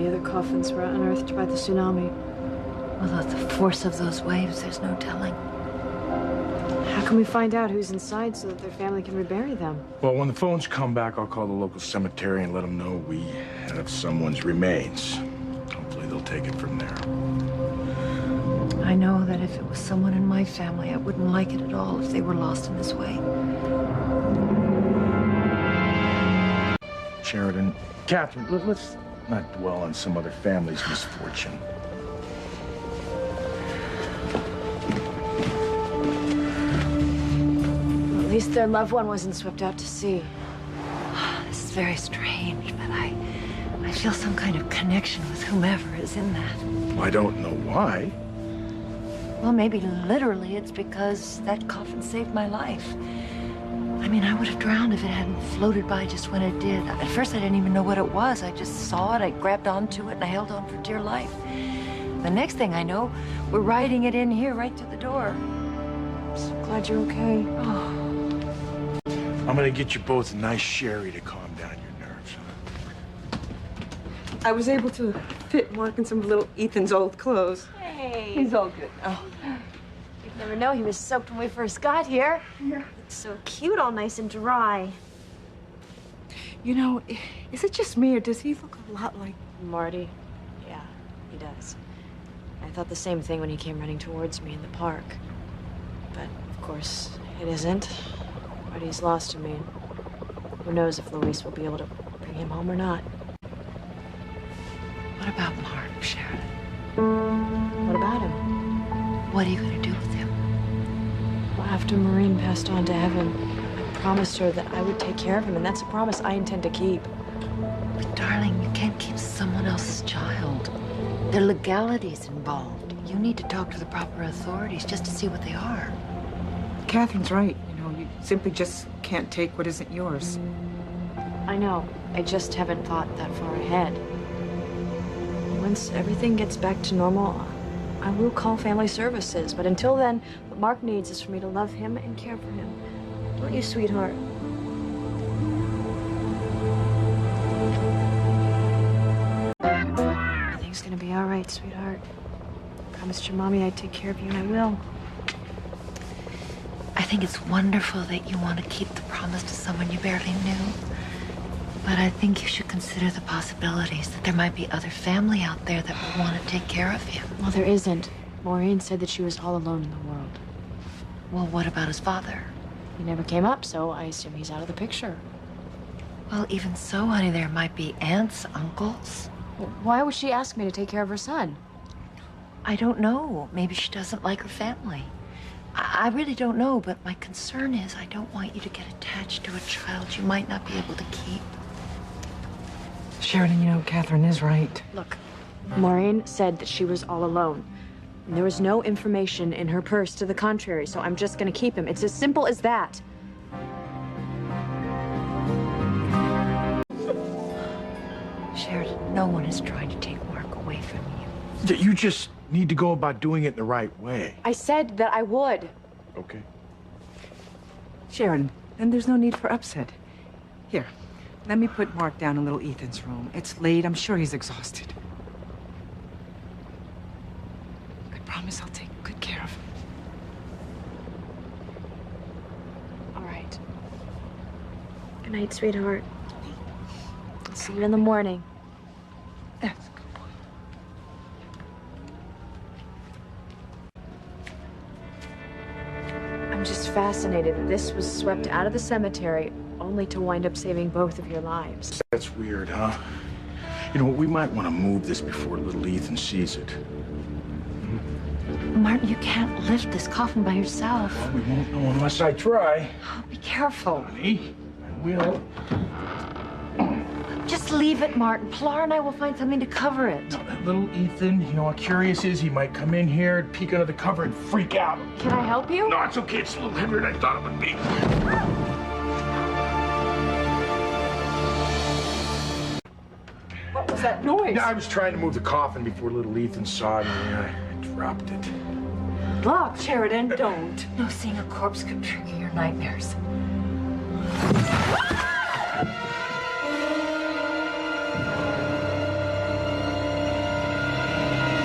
many other coffins were unearthed by the tsunami. Well, at the force of those waves, there's no telling. How can we find out who's inside so that their family can rebury them? Well, when the phones come back, I'll call the local cemetery and let them know we have someone's remains. Hopefully they'll take it from there. I know that if it was someone in my family, I wouldn't like it at all if they were lost in this way. Sheridan, Catherine, let's not dwell on some other family's misfortune. Well, at least their loved one wasn't swept out to sea. This is very strange, but I feel some kind of connection with whomever is in that. I don't know why. Well, maybe literally it's because that coffin saved my life. I mean, I would have drowned if it hadn't floated by just when it did. At first, I didn't even know what it was. I just saw it, I grabbed onto it, and I held on for dear life. The next thing I know, we're riding it in here right through the door. I'm so glad you're okay. Oh. I'm gonna get you both a nice sherry to calm down your nerves. I was able to fit Mark in some of little Ethan's old clothes. Hey. He's all good. Oh. You'd never know he was soaked when we first got here. Yeah. It's so cute, all nice and dry. You know, is it just me or does he look a lot like... Marty? Yeah, he does. I thought the same thing when he came running towards me in the park. But, of course, it isn't. Marty's lost to me. Who knows if Luis will be able to bring him home or not. What about Mark, Sheridan? What about him? What are you going to do with him? Well, after Maureen passed on to heaven, I promised her that I would take care of him, and that's a promise I intend to keep. But, darling, you can't keep someone else's child. There are legalities involved. You need to talk to the proper authorities just to see what they are. Catherine's right. You know, you simply just can't take what isn't yours. I know. I just haven't thought that far ahead. Once everything gets back to normal, I will call family services. But until then, what Mark needs is for me to love him and care for him. Don't you, sweetheart? Everything's gonna be all right, sweetheart. I promised your mommy I'd take care of you, and I will. I think it's wonderful that you want to keep the promise to someone you barely knew. But I think you should consider the possibilities that there might be other family out there that will want to take care of him. Well, there isn't. Maureen said that she was all alone in the world. Well, what about his father? He never came up, so I assume he's out of the picture. Well, even so, honey, there might be aunts, uncles. Well, why would she ask me to take care of her son? I don't know. Maybe she doesn't like her family. I really don't know, but my concern is I don't want you to get attached to a child you might not be able to keep. Sheridan, you know, Catherine is right. Look, Maureen said that she was all alone. And there was no information in her purse to the contrary, so I'm just gonna keep him. It's as simple as that. Sheridan, no one is trying to take Mark away from you. You just need to go about doing it in the right way. I said that I would. Okay. Sheridan, then there's no need for upset. Here, let me put Mark down in little Ethan's room. It's late. I'm sure he's exhausted. I promise I'll take good care of him. All right. Good night, sweetheart. I'll see you in the morning. Yes. I'm just fascinated that this was swept out of the cemetery only to wind up saving both of your lives. That's weird, huh? You know, we might want to move this before little Ethan sees it. Martin, you can't lift this coffin by yourself. Well, we won't know unless I try. Oh, be careful. Honey, I will. Just leave it, Martin. Pilar and I will find something to cover it. Now, that little Ethan, you know how curious is? He might come in here, peek under the cover, and freak out. Can I help you? No, it's okay. It's a little heavier than I thought it would be. What was that noise? Yeah, I was trying to move the coffin before little Ethan saw it, and I dropped it. Look, Sheridan, don't. No, seeing a corpse could trigger your nightmares.